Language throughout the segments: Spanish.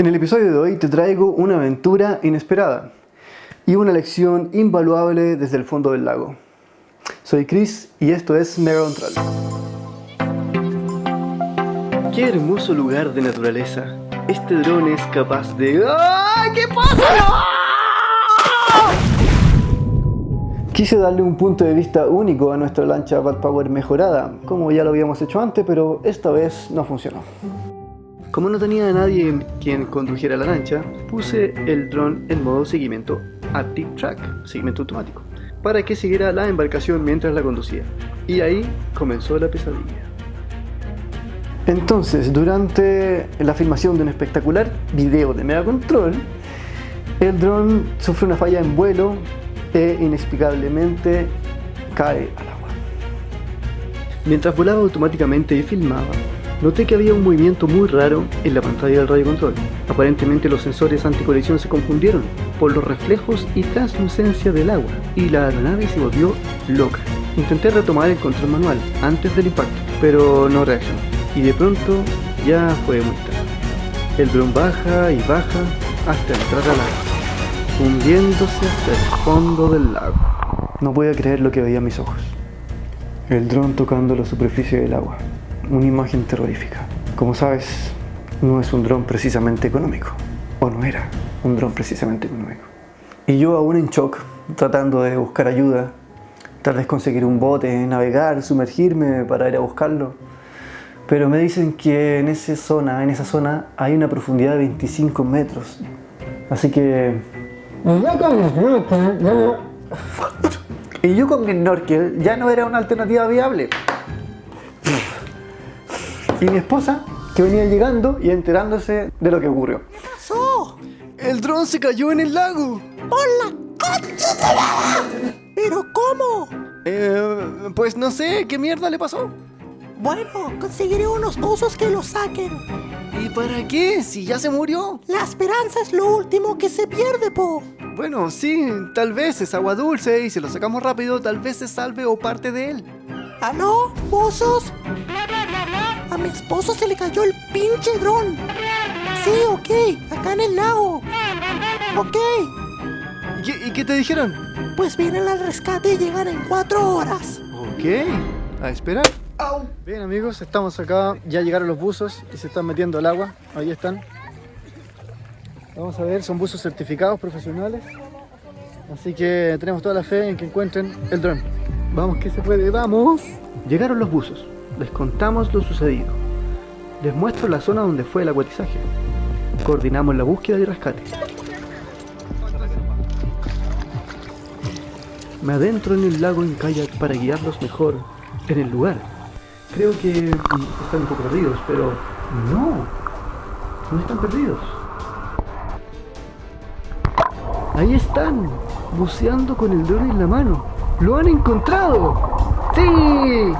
En el episodio de hoy te traigo una aventura inesperada y una lección invaluable desde el fondo del lago. Soy Chris y esto es Megacontrol. ¡Qué hermoso lugar de naturaleza! Este dron es capaz de... ¡Ah! ¿Qué pasa? Quise darle un punto de vista único a nuestra lancha Bad Power mejorada, como ya lo habíamos hecho antes, pero esta vez no funcionó. Como no tenía a nadie quien condujera la lancha, puse el dron en modo seguimiento Active Track, seguimiento automático, para que siguiera la embarcación mientras la conducía. Y ahí comenzó la pesadilla. Entonces, durante la filmación de un espectacular video de Megacontrol, el dron sufre una falla en vuelo e inexplicablemente cae al agua. Mientras volaba automáticamente y filmaba, noté que había un movimiento muy raro en la pantalla del radiocontrol. Aparentemente los sensores anticolisión se confundieron por los reflejos y translucencia del agua y la aeronave se volvió loca. Intenté retomar el control manual antes del impacto, pero no reaccionó. Y de pronto ya fue muy tarde. El dron baja y baja hasta entrar al agua, hundiéndose hasta el fondo del lago. No podía creer lo que veía a mis ojos. El dron tocando la superficie del agua. Una imagen terrorífica. Como sabes, no es un dron precisamente económico. O no era un dron precisamente económico. Y yo aún en shock, tratando de buscar ayuda. Tal vez conseguir un bote, navegar, sumergirme para ir a buscarlo. Pero me dicen que en esa zona hay una profundidad de 25 metros. Así que... Y yo con mi snorkel ya no era una alternativa viable. Y mi esposa, que venía llegando y enterándose de lo que ocurrió. ¿Qué pasó? ¡El dron se cayó en el lago! ¡Por la concha de la... ¿Pero cómo? Pues no sé, ¿qué mierda le pasó? Bueno, conseguiré unos buzos que lo saquen. ¿Y para qué? Si ya se murió. La esperanza es lo último que se pierde, po. Bueno, sí, tal vez es agua dulce y si lo sacamos rápido, tal vez se salve o parte de él. ¿Aló? ¿Buzos? A mi esposo se le cayó el pinche dron. Sí, ok, acá en el lago. Ok. ¿Y qué te dijeron? Pues vienen al rescate y llegan en 4 horas. Ok, a esperar. ¡Au! Bien amigos, estamos acá, ya llegaron los buzos y se están metiendo al agua, ahí están. Vamos a ver, son buzos certificados profesionales, así que tenemos toda la fe en que encuentren el dron. Vamos que se puede, vamos. Llegaron los buzos, les contamos lo sucedido, les muestro la zona donde fue el acuatizaje, coordinamos la búsqueda y rescate. Me adentro en el lago en kayak para guiarlos mejor en el lugar. Creo que están un poco perdidos, pero no están perdidos. Ahí están, buceando con el dron en la mano. ¡Lo han encontrado! ¡Sí!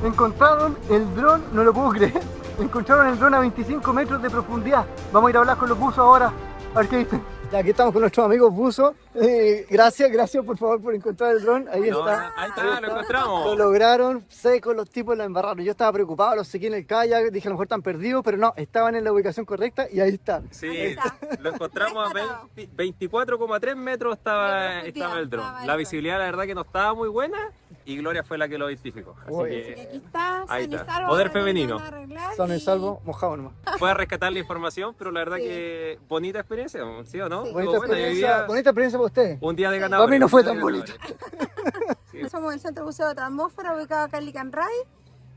Encontraron el dron, no lo puedo creer. Encontraron el dron a 25 metros de profundidad. Vamos a ir a hablar con los buzos ahora. A ver qué dicen. Ya, aquí estamos con nuestros amigos buzos. Gracias por favor por encontrar el dron. Ahí está. Ahí está, lo encontramos. Lo lograron, secos los tipos la embarraron. Yo estaba preocupado, los seguí en el kayak, dije a lo mejor están perdidos, pero no, estaban en la ubicación correcta y ahí están. Sí, lo encontramos a 24,3 metros estaba el dron. La visibilidad la verdad que no estaba muy buena y Gloria fue la que lo identificó. Así que aquí está, ahí sano y está. salvo, Poder ahora lo femenino. van a arreglar Son el y- salvo, mojado nomás. Fue a rescatar la información, pero la verdad Sí. que bonita experiencia, ¿sí o no? Sí. Bonita Estuvo buena, y hoy experiencia para ustedes. un día de ganadores. Para mí no fue un día tan de bonito. ganadores. Somos el Centro de Buceo de Atmósfera, ubicado acá en Licanray.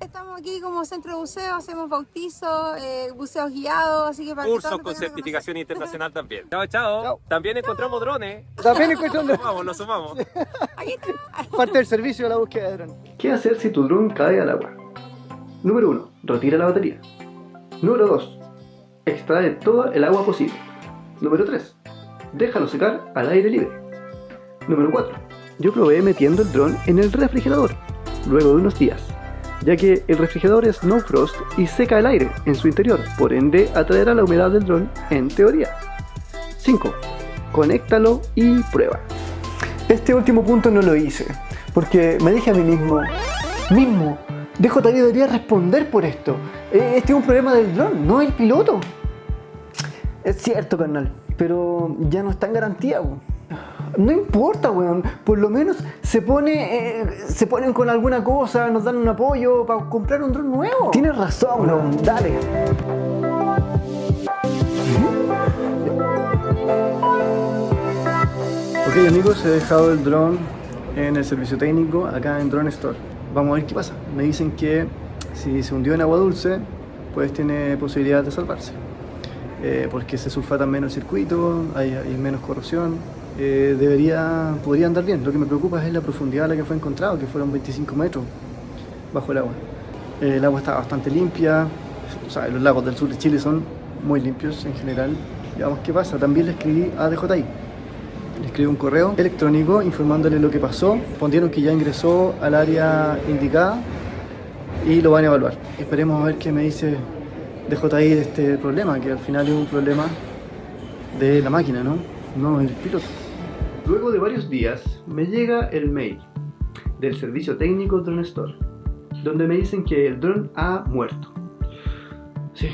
Estamos aquí como centro de buceo, hacemos bautizos, buceos guiados, así que para que Cursos todos con nos vengan a certificación internacional también. Chao, chao. Chao. También encontramos drones. También encuentro un dron. Nos sumamos. conocer. Aquí está. Parte del servicio de la búsqueda de dron. ¿Qué hacer si tu dron cae al agua? Número 1. Retira la batería. Número 2. Extrae todo el agua posible. Número 3. Déjalo secar al aire libre. Número 4. Yo probé metiendo el dron en el refrigerador, luego de unos días, ya que el refrigerador es no frost y seca el aire en su interior, por ende atraerá la humedad del dron en teoría. 5. Conéctalo y prueba. Este último punto no lo hice, porque me dije a mí mismo, DJI debería responder por esto. Este es un problema del dron, no el piloto. Es cierto, carnal, pero ya no está en garantía, weón. No importa, weón. Por lo menos se ponen con alguna cosa, nos dan un apoyo para comprar un dron nuevo. Tienes razón, weón. Dale. Ok, amigos, he dejado el dron en el servicio técnico acá en Drone Store. Vamos a ver qué pasa. Me dicen que si se hundió en agua dulce, pues tiene posibilidad de salvarse. Porque se sulfata menos el circuito, hay menos corrosión. Podría andar bien. Lo que me preocupa es la profundidad a la que fue encontrado, que fueron 25 metros bajo el agua. El agua está bastante limpia. O sea, los lagos del sur de Chile son muy limpios en general. Y vamos qué pasa. También le escribí a DJI. Le escribí un correo electrónico informándole lo que pasó. Respondieron que ya ingresó al área indicada y lo van a evaluar. Esperemos a ver qué me dice DJI de este problema, que al final es un problema de la máquina, no del piloto. Luego de varios días me llega el mail del servicio técnico Drone Store, donde me dicen que el dron ha muerto. Sí,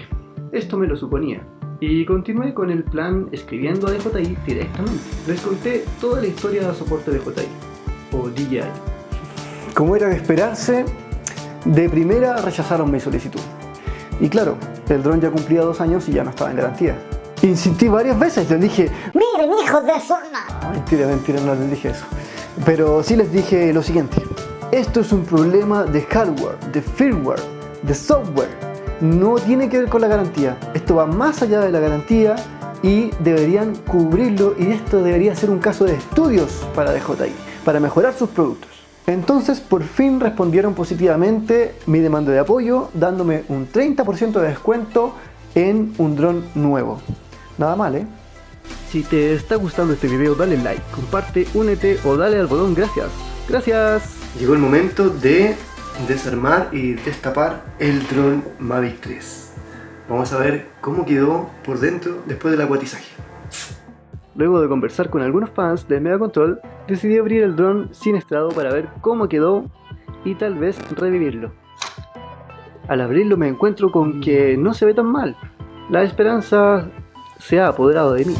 esto me lo suponía. Y continué con el plan escribiendo a DJI directamente. Les conté toda la historia de soporte de DJI, o DJI. Como era de esperarse, de primera rechazaron mi solicitud. Y claro, el dron ya cumplía 2 años y ya no estaba en garantía. Insistí varias veces, les dije: ¡Miren, hijos de zona! Mentira, no les dije eso. Pero sí les dije lo siguiente: esto es un problema de hardware, de firmware, de software. No tiene que ver con la garantía. Esto va más allá de la garantía y deberían cubrirlo, y esto debería ser un caso de estudios para DJI, para mejorar sus productos. Entonces por fin respondieron positivamente mi demanda de apoyo, dándome un 30% de descuento en un dron nuevo. Nada mal, ¿eh? Si te está gustando este video, dale like, comparte, únete o dale al botón gracias. ¡Gracias! Llegó el momento de desarmar y destapar el dron Mavic 3. Vamos a ver cómo quedó por dentro después del acuatizaje. Luego de conversar con algunos fans de Mega Control, decidí abrir el dron sin estrado para ver cómo quedó y tal vez revivirlo. Al abrirlo me encuentro con que no se ve tan mal. La esperanza se ha apoderado de mí.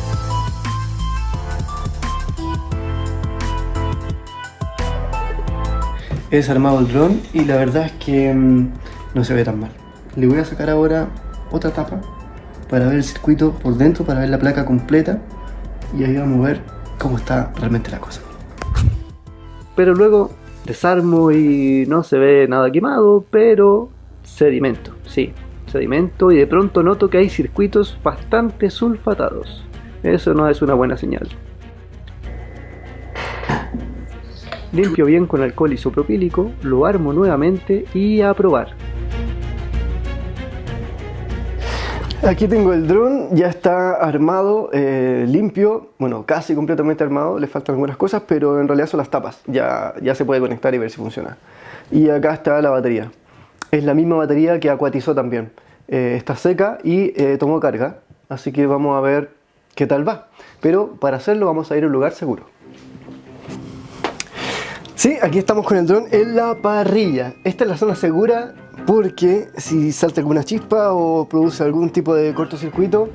He desarmado el dron y la verdad es que no se ve tan mal. Le voy a sacar ahora otra tapa para ver el circuito por dentro, para ver la placa completa, y ahí vamos a ver cómo está realmente la cosa. Pero luego desarmo y no se ve nada quemado, pero sedimento, sí, sedimento, y de pronto noto que hay circuitos bastante sulfatados. Eso no es una buena señal. Limpio bien con alcohol isopropílico, lo armo nuevamente y a probar. Aquí tengo el dron, ya está armado, limpio, bueno, casi completamente armado, le faltan algunas cosas, pero en realidad son las tapas, ya se puede conectar y ver si funciona. Y acá está la batería, es la misma batería que acuatizó también, está seca y tomó carga, así que vamos a ver qué tal va, pero para hacerlo vamos a ir a un lugar seguro. Sí, aquí estamos con el dron en la parrilla. Esta es la zona segura porque si salta alguna chispa o produce algún tipo de cortocircuito,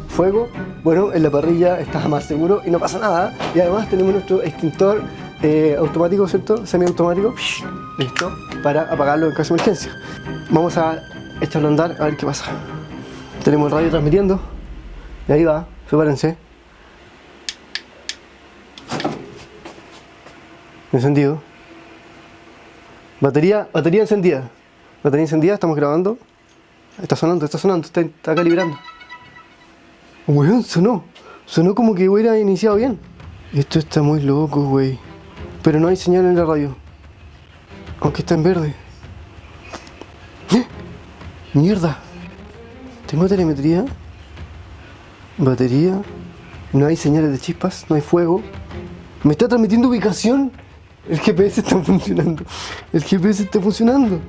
fuego, bueno, en la parrilla está más seguro y no pasa nada. Y además tenemos nuestro extintor automático, ¿cierto? Semiautomático, listo, para apagarlo en caso de emergencia. Vamos a echarlo a andar a ver qué pasa. Tenemos el radio transmitiendo y ahí va, prepárense. Encendido. Batería encendida. Batería encendida, estamos grabando. Está sonando, está calibrando. Weón, sonó como que hubiera iniciado bien. Esto está muy loco, wey. Pero no hay señal en la radio. Aunque está en verde. Mierda. Tengo telemetría. Batería. No hay señales de chispas, no hay fuego. Me está transmitiendo ubicación. El GPS está funcionando. El GPS está funcionando.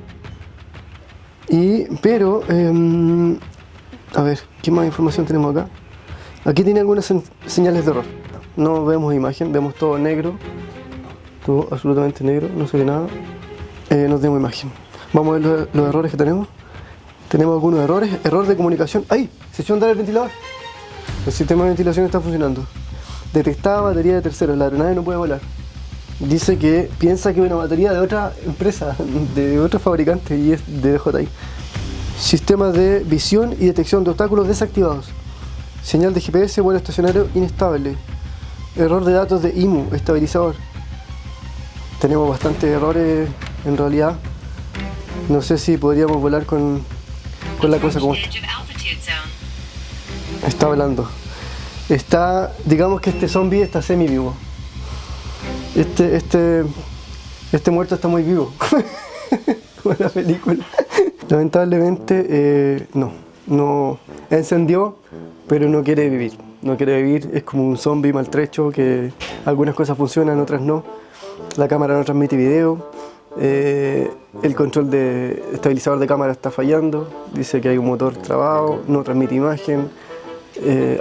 Pero, a ver, ¿qué más información tenemos acá? Aquí tiene algunas señales de error. No vemos imagen, vemos todo negro. Todo absolutamente negro, no se ve nada. No tenemos imagen. Vamos a ver los errores que tenemos. Tenemos algunos errores. Error de comunicación. ¡Ay! Se echó a andar el ventilador. El sistema de ventilación está funcionando. Detectada batería de terceros. La aeronave no puede volar. Dice que piensa que es una batería de otra empresa, de otro fabricante, y es de DJI. Sistema de visión y detección de obstáculos desactivados. Señal de GPS, vuelo estacionario inestable. Error de datos de IMU, estabilizador. Tenemos bastantes errores en realidad. No sé si podríamos volar con la cosa como esta. Está hablando. Digamos que este zombie está semi vivo. Este muerto está muy vivo. Como la película. Lamentablemente no encendió, pero no quiere vivir. No quiere vivir, es como un zombie maltrecho que algunas cosas funcionan, otras no. La cámara no transmite video. El control de estabilizador de cámara está fallando. Dice que hay un motor trabado, no transmite imagen.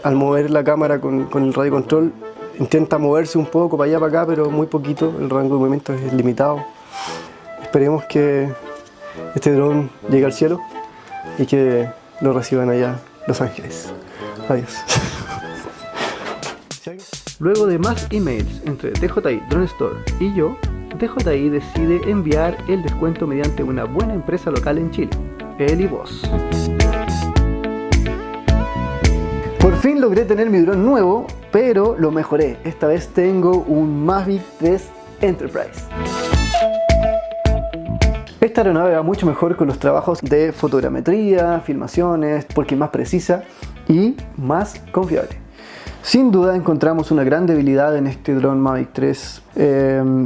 Al mover la cámara con el radio control intenta moverse un poco para allá, para acá, pero muy poquito. El rango de movimiento es limitado. Esperemos que este dron llegue al cielo y que lo reciban allá Los Ángeles. Adiós. Luego de más emails entre DJI Drone Store y yo, DJI decide enviar el descuento mediante una buena empresa local en Chile, Elivoz. Por fin logré tener mi dron nuevo, pero lo mejoré. Esta vez tengo un Mavic 3 Enterprise. Esta aeronave va mucho mejor con los trabajos de fotogrametría, filmaciones, porque es más precisa y más confiable. Sin duda encontramos una gran debilidad en este dron Mavic 3.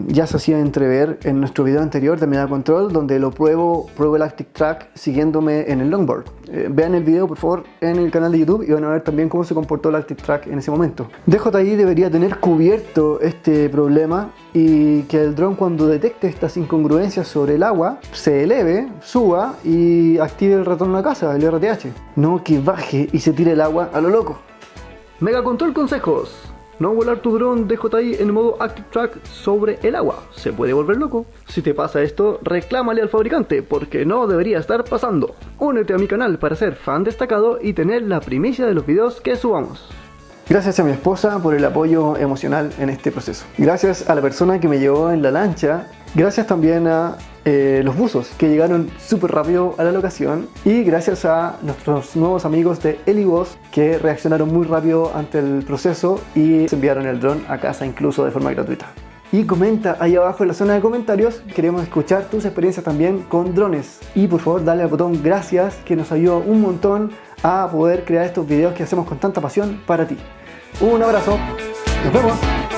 Ya se hacía entrever en nuestro video anterior de Media Control, donde lo pruebo el Active Track siguiéndome en el longboard. Vean el video por favor en el canal de YouTube y van a ver también cómo se comportó el Active Track en ese momento. DJI debería tener cubierto este problema y que el dron, cuando detecte estas incongruencias sobre el agua, se eleve, suba y active el retorno a casa, el RTH. No que baje y se tire el agua a lo loco. Mega Control consejos. No volar tu dron DJI en modo Active Track sobre el agua. Se puede volver loco. Si te pasa esto, reclámale al fabricante, porque no debería estar pasando. Únete a mi canal para ser fan destacado y tener la primicia de los videos que subamos. Gracias a mi esposa por el apoyo emocional en este proceso. Gracias a la persona que me llevó en la lancha. Gracias también a los buzos que llegaron súper rápido a la locación. Y gracias a nuestros nuevos amigos de Elivoz que reaccionaron muy rápido ante el proceso y se enviaron el dron a casa incluso de forma gratuita. Y comenta ahí abajo en la zona de comentarios. Queremos escuchar tus experiencias también con drones. Y por favor dale al botón gracias, que nos ayuda un montón a poder crear estos videos que hacemos con tanta pasión para ti. Un abrazo, nos vemos.